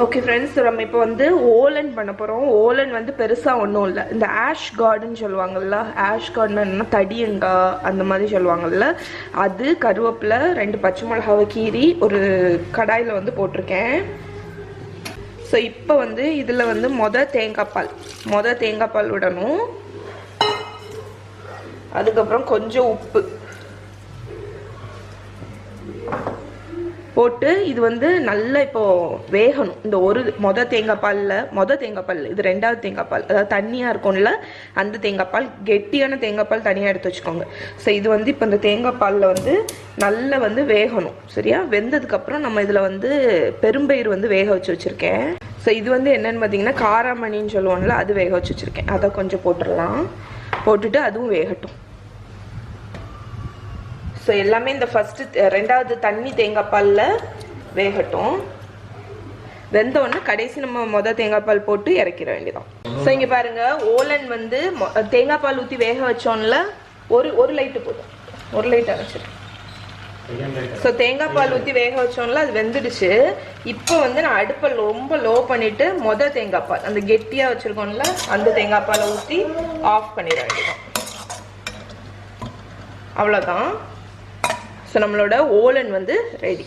Okay friends, நம்ம இப்போ வந்து ஓலன் பண்ண போகிறோம். ஓலன் வந்து பெருசாக ஒன்றும் இல்லை, இந்த ஆஷ் கார்டுன்னு சொல்லுவாங்கள்ல. ஆஷ் கார்டுன்னு என்னன்னா தடியங்காய் அந்த மாதிரி சொல்லுவாங்கள்ல. அது கருவேப்பிலை 2 பச்சை மிளகாவை கீரி ஒரு கடாயில் வந்து போட்டிருக்கேன். ஸோ இப்போ வந்து இதில் வந்து தேங்காய் பால் விடணும். அதுக்கப்புறம் கொஞ்சம் உப்பு போட்டு இது வந்து நல்லா இப்போ வேகணும். இந்த தேங்காய் பால் இது 2வது தேங்காய் பால், அதாவது தண்ணியாக இருக்கும்ல அந்த தேங்காய் பால், கெட்டியான தேங்காய் பால் தனியாக எடுத்து வச்சுக்கோங்க. ஸோ இது வந்து இப்போ இந்த தேங்காய் பாலில் வந்து நல்லா வந்து வேகணும். சரியா? வெந்ததுக்கப்புறம் நம்ம இதில் வந்து பெரும்பயிறு வந்து வேக வச்சுருக்கேன். ஸோ இது வந்து என்னென்னு பார்த்தீங்கன்னா காராமணின்னு சொல்லுவோம்ல, அது வேக வச்சுருக்கேன். அதை கொஞ்சம் போட்டுடலாம். போட்டுட்டு அதுவும் வேகட்டும். ஸோ எல்லாமே இந்த 2வது தண்ணி தேங்காய் பாலில் வேகட்டும். வெந்தோடனே கடைசி நம்ம தேங்காய் பால் போட்டு இறக்கிற வேண்டியதான். ஸோ இங்கே பாருங்கள், ஓலன் வந்து தேங்காய் பால் ஊற்றி வேக வச்சோன்ல ஒரு லைட்டு போதும், 1 லைட் அரைச்சிடும். ஸோ தேங்காய் பால் ஊற்றி வேக வச்சோம்ல அது வெந்துடுச்சு. இப்போ வந்து நான் அடுப்பை ரொம்ப லோ பண்ணிவிட்டு தேங்காய் பால் அந்த கெட்டியாக வச்சுருக்கோம்ல அந்த தேங்காய் பாலை ஊற்றி ஆஃப் பண்ணிட வேண்டியதான். அவ்வளோதான். ஸோ நம்மளோட ஓலன் வந்து ரெடி.